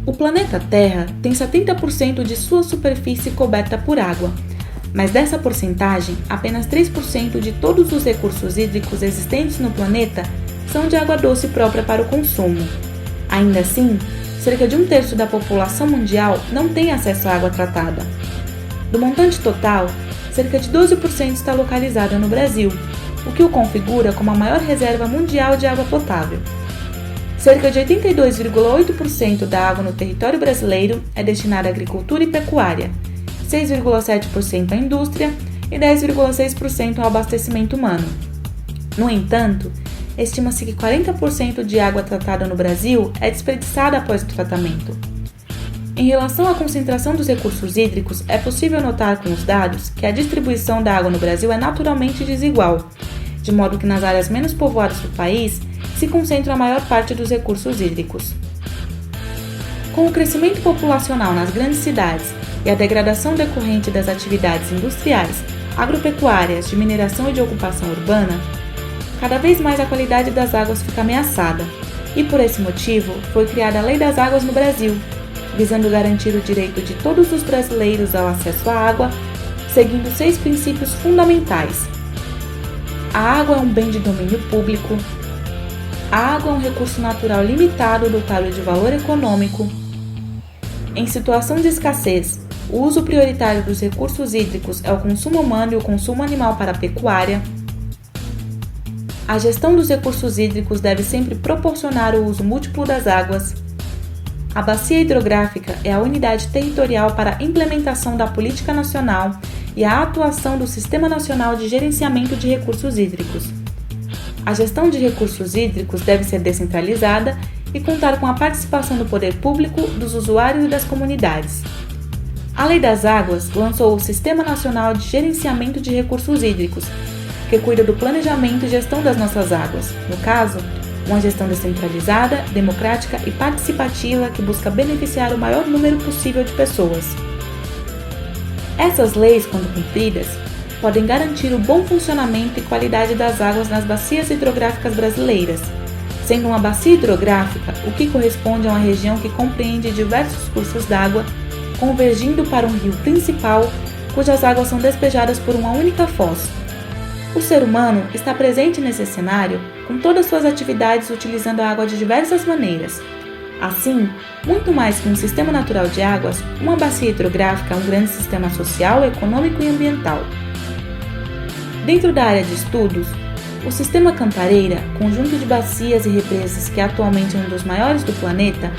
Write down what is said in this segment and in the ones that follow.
O planeta Terra tem 70% de sua superfície coberta por água, mas dessa porcentagem, apenas 3% de todos os recursos hídricos existentes no planeta são de água doce própria para o consumo. Ainda assim, cerca de 1/3 da população mundial não tem acesso à água tratada. Do montante total, cerca de 12% está localizada no Brasil, o que o configura como a maior reserva mundial de água potável. Cerca de 82,8% da água no território brasileiro é destinada à agricultura e pecuária, 6,7% à indústria e 10,6% ao abastecimento humano. No entanto, estima-se que 40% de água tratada no Brasil é desperdiçada após o tratamento. Em relação à concentração dos recursos hídricos, é possível notar com os dados que a distribuição da água no Brasil é naturalmente desigual, de modo que nas áreas menos povoadas do país se concentra a maior parte dos recursos hídricos. Com o crescimento populacional nas grandes cidades e a degradação decorrente das atividades industriais, agropecuárias, de mineração e de ocupação urbana, cada vez mais a qualidade das águas fica ameaçada, e por esse motivo foi criada a Lei das Águas no Brasil, visando garantir o direito de todos os brasileiros ao acesso à água, seguindo 6 princípios fundamentais. A água é um bem de domínio público. A água é um recurso natural limitado dotado de valor econômico. Em situação de escassez, o uso prioritário dos recursos hídricos é o consumo humano e o consumo animal para a pecuária. A gestão dos recursos hídricos deve sempre proporcionar o uso múltiplo das águas. A bacia hidrográfica é a unidade territorial para a implementação da política nacional e a atuação do Sistema Nacional de Gerenciamento de Recursos Hídricos. A gestão de recursos hídricos deve ser descentralizada e contar com a participação do poder público, dos usuários e das comunidades. A Lei das Águas lançou o Sistema Nacional de Gerenciamento de Recursos Hídricos, que cuida do planejamento e gestão das nossas águas, no caso, uma gestão descentralizada, democrática e participativa que busca beneficiar o maior número possível de pessoas. Essas leis, quando cumpridas, podem garantir o bom funcionamento e qualidade das águas nas bacias hidrográficas brasileiras, sendo uma bacia hidrográfica o que corresponde a uma região que compreende diversos cursos d'água, convergindo para um rio principal, cujas águas são despejadas por uma única foz. O ser humano está presente nesse cenário com todas suas atividades utilizando a água de diversas maneiras. Assim, muito mais que um sistema natural de águas, uma bacia hidrográfica é um grande sistema social, econômico e ambiental. Dentro da área de estudos, o Sistema Cantareira, conjunto de bacias e represas que atualmente é um dos maiores do planeta,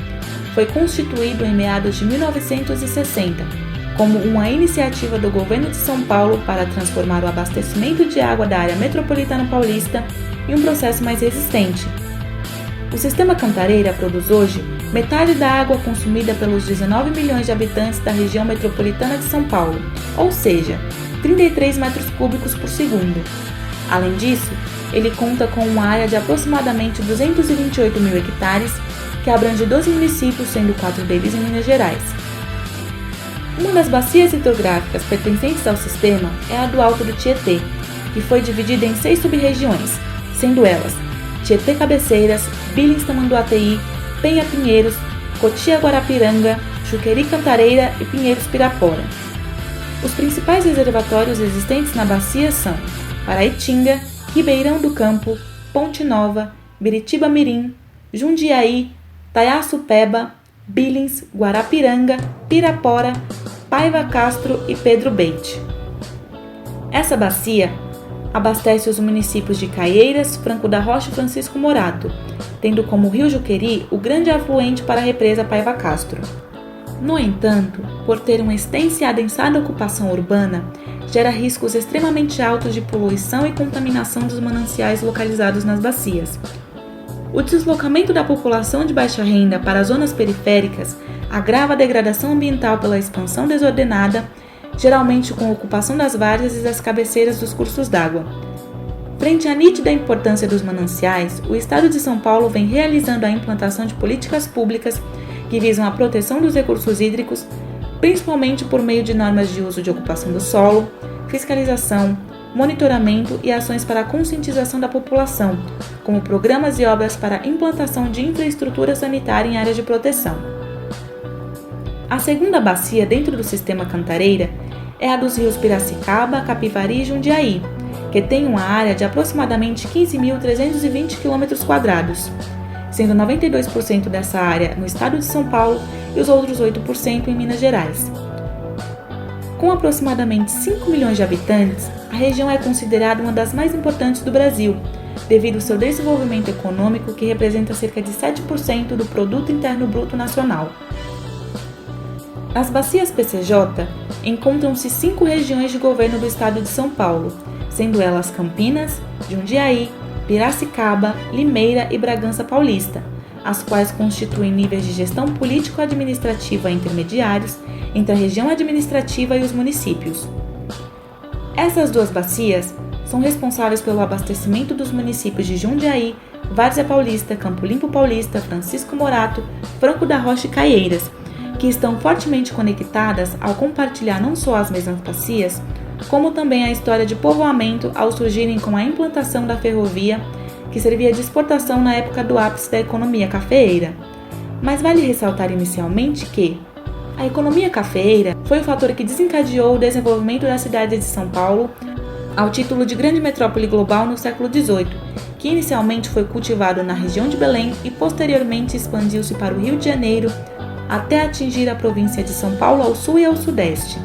foi constituído em meados de 1960, como uma iniciativa do governo de São Paulo para transformar o abastecimento de água da área metropolitana paulista em um processo mais resistente. O Sistema Cantareira produz hoje metade da água consumida pelos 19 milhões de habitantes da região metropolitana de São Paulo, ou seja, 33 metros cúbicos por segundo. Além disso, ele conta com uma área de aproximadamente 228 mil hectares, que abrange 12 municípios, sendo 4 deles em Minas Gerais. Uma das bacias hidrográficas pertencentes ao sistema é a do Alto do Tietê, que foi dividida em 6 sub-regiões, sendo elas Tietê Cabeceiras, Billings Tamanduateí, Penha Pinheiros, Cotia Guarapiranga, Juqueri Cantareira e Pinheiros Pirapora. Os principais reservatórios existentes na bacia são Paraitinga, Ribeirão do Campo, Ponte Nova, Biritiba Mirim, Jundiaí, Taiaçupeba, Billings, Guarapiranga, Pirapora, Paiva Castro e Pedro Beite. Essa bacia abastece os municípios de Caieiras, Franco da Rocha e Francisco Morato, tendo como rio Juqueri o grande afluente para a represa Paiva Castro. No entanto, por ter uma extensa e adensada ocupação urbana, gera riscos extremamente altos de poluição e contaminação dos mananciais localizados nas bacias. O deslocamento da população de baixa renda para as zonas periféricas agrava a degradação ambiental pela expansão desordenada, geralmente com a ocupação das várzeas e das cabeceiras dos cursos d'água. Frente à nítida importância dos mananciais, o Estado de São Paulo vem realizando a implantação de políticas públicas que visam a proteção dos recursos hídricos, principalmente por meio de normas de uso de ocupação do solo, fiscalização, monitoramento e ações para a conscientização da população, como programas e obras para a implantação de infraestrutura sanitária em áreas de proteção. A segunda bacia dentro do sistema Cantareira é a dos rios Piracicaba, Capivari e Jundiaí, que tem uma área de aproximadamente 15.320 km², sendo 92% dessa área no estado de São Paulo e os outros 8% em Minas Gerais. Com aproximadamente 5 milhões de habitantes, a região é considerada uma das mais importantes do Brasil, devido ao seu desenvolvimento econômico que representa cerca de 7% do Produto Interno Bruto Nacional. Nas bacias PCJ, encontram-se 5 regiões de governo do estado de São Paulo, sendo elas Campinas, Jundiaí, Piracicaba, Limeira e Bragança Paulista, as quais constituem níveis de gestão político-administrativa intermediários entre a região administrativa e os municípios. Essas 2 bacias são responsáveis pelo abastecimento dos municípios de Jundiaí, Várzea Paulista, Campo Limpo Paulista, Francisco Morato, Franco da Rocha e Caieiras, que estão fortemente conectadas ao compartilhar não só as mesmas bacias, como também a história de povoamento ao surgirem com a implantação da ferrovia, que servia de exportação na época do ápice da economia cafeeira. Mas vale ressaltar inicialmente que a economia cafeeira foi o fator que desencadeou o desenvolvimento da cidade de São Paulo ao título de grande metrópole global no século XVIII, que inicialmente foi cultivado na região de Belém e posteriormente expandiu-se para o Rio de Janeiro, até atingir a província de São Paulo ao sul e ao sudeste.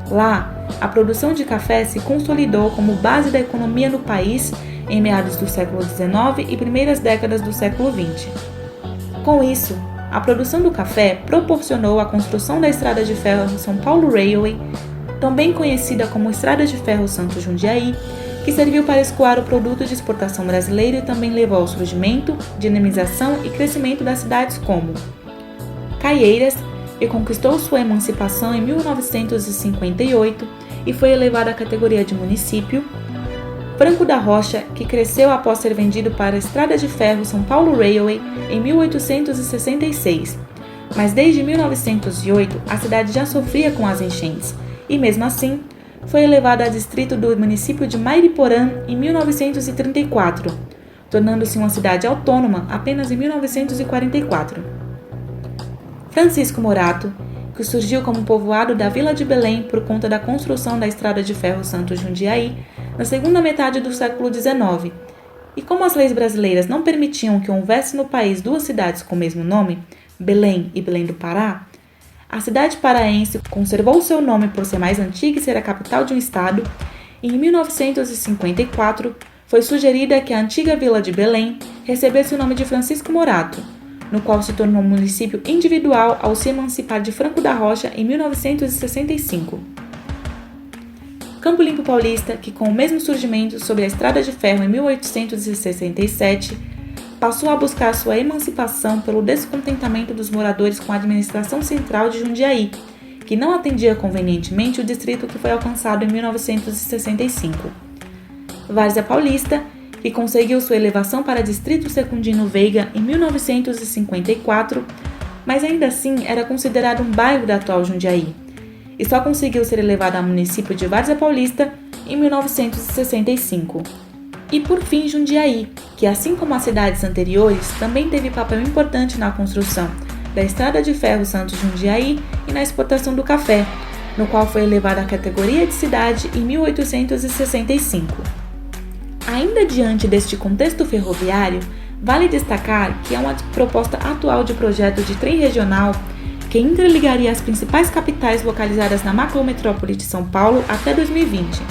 Lá, a produção de café se consolidou como base da economia no país em meados do século XIX e primeiras décadas do século XX. Com isso, a produção do café proporcionou a construção da Estrada de Ferro São Paulo Railway, também conhecida como Estrada de Ferro Santos Jundiaí, que serviu para escoar o produto de exportação brasileiro e também levou ao surgimento, dinamização e crescimento das cidades como Caieiras, que conquistou sua emancipação em 1958 e foi elevada à categoria de município, Franco da Rocha, que cresceu após ser vendido para a Estrada de Ferro São Paulo Railway em 1866, mas desde 1908 a cidade já sofria com as enchentes e, mesmo assim, foi elevada a distrito do município de Mairiporã em 1934, tornando-se uma cidade autônoma apenas em 1944. Francisco Morato, que surgiu como povoado da Vila de Belém por conta da construção da Estrada de Ferro Santos Jundiaí na segunda metade do século XIX. E como as leis brasileiras não permitiam que houvesse no país 2 cidades com o mesmo nome, Belém e Belém do Pará, a cidade paraense conservou seu nome por ser mais antiga e ser a capital de um estado, e em 1954 foi sugerida que a antiga Vila de Belém recebesse o nome de Francisco Morato, no qual se tornou um município individual ao se emancipar de Franco da Rocha em 1965. Campo Limpo Paulista, que com o mesmo surgimento sob a Estrada de Ferro em 1867, passou a buscar sua emancipação pelo descontentamento dos moradores com a administração central de Jundiaí, que não atendia convenientemente o distrito que foi alcançado em 1965. Várzea Paulista, que conseguiu sua elevação para Distrito Secundino Veiga em 1954, mas ainda assim era considerado um bairro da atual Jundiaí, e só conseguiu ser elevado a município de Várzea Paulista em 1965. E por fim Jundiaí, que assim como as cidades anteriores, também teve papel importante na construção da Estrada de Ferro Santos Jundiaí e na exportação do café, no qual foi elevada à categoria de cidade em 1865. Ainda diante deste contexto ferroviário, vale destacar que há uma proposta atual de projeto de trem regional que interligaria as principais capitais localizadas na macrometrópole de São Paulo até 2020.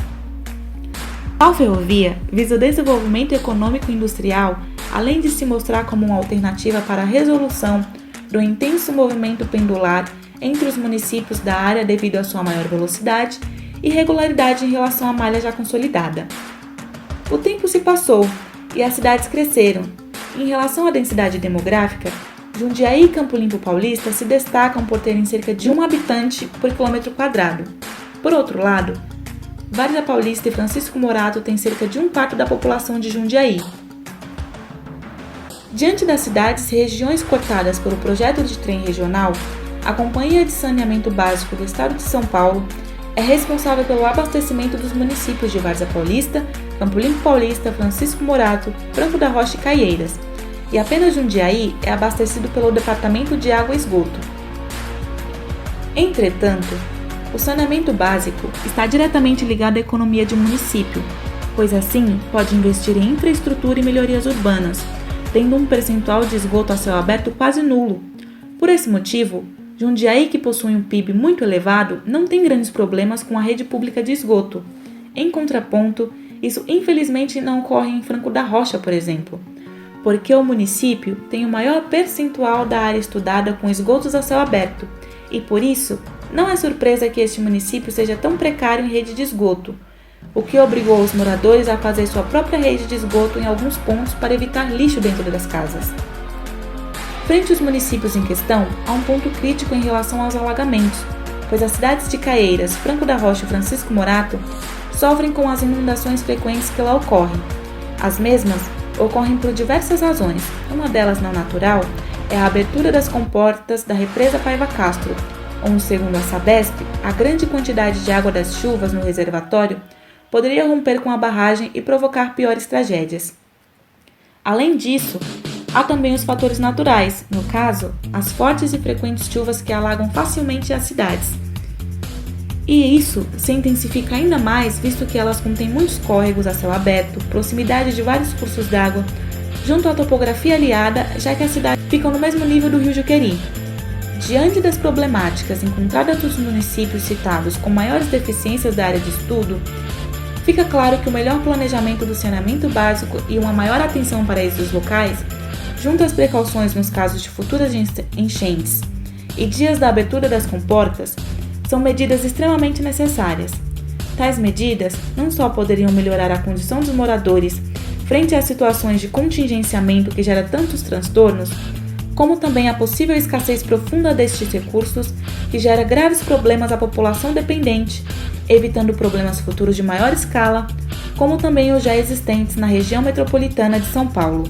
A ferrovia visa o desenvolvimento econômico e industrial, além de se mostrar como uma alternativa para a resolução do intenso movimento pendular entre os municípios da área devido à sua maior velocidade e regularidade em relação à malha já consolidada. O tempo se passou e as cidades cresceram. Em relação à densidade demográfica, Jundiaí e Campo Limpo Paulista se destacam por terem cerca de 1 habitante por quilômetro quadrado. Por outro lado, Várzea Paulista e Francisco Morato têm cerca de 1/4 da população de Jundiaí. Diante das cidades e regiões cortadas pelo projeto de trem regional, a Companhia de Saneamento Básico do Estado de São Paulo é responsável pelo abastecimento dos municípios de Várzea Paulista, Campo Limpo Paulista, Francisco Morato, Franco da Rocha e Caieiras, e apenas Jundiaí é abastecido pelo Departamento de Água e Esgoto. Entretanto, o saneamento básico está diretamente ligado à economia de um município, pois assim pode investir em infraestrutura e melhorias urbanas, tendo um percentual de esgoto a céu aberto quase nulo. Por esse motivo, Jundiaí, que possui um PIB muito elevado, não tem grandes problemas com a rede pública de esgoto. Em contraponto, isso infelizmente não ocorre em Franco da Rocha, por exemplo, porque o município tem o maior percentual da área estudada com esgotos a céu aberto, e por isso não é surpresa que este município seja tão precário em rede de esgoto, o que obrigou os moradores a fazer sua própria rede de esgoto em alguns pontos para evitar lixo dentro das casas. Frente aos municípios em questão, há um ponto crítico em relação aos alagamentos, pois as cidades de Caieiras, Franco da Rocha e Francisco Morato sofrem com as inundações frequentes que lá ocorrem. As mesmas ocorrem por diversas razões. Uma delas não natural é a abertura das comportas da represa Paiva Castro, onde, segundo a Sabesp, a grande quantidade de água das chuvas no reservatório poderia romper com a barragem e provocar piores tragédias. Além disso, há também os fatores naturais, no caso, as fortes e frequentes chuvas que alagam facilmente as cidades. E isso se intensifica ainda mais visto que elas contêm muitos córregos a céu aberto, proximidade de vários cursos d'água, junto à topografia aliada, já que as cidades ficam no mesmo nível do rio Juqueri. Diante das problemáticas encontradas nos municípios citados com maiores deficiências da área de estudo, fica claro que o melhor planejamento do saneamento básico e uma maior atenção para esses locais, junto às precauções nos casos de futuras enchentes e dias da abertura das comportas, são medidas extremamente necessárias. Tais medidas não só poderiam melhorar a condição dos moradores frente às situações de contingenciamento que gera tantos transtornos, como também a possível escassez profunda destes recursos que gera graves problemas à população dependente, evitando problemas futuros de maior escala, como também os já existentes na região metropolitana de São Paulo.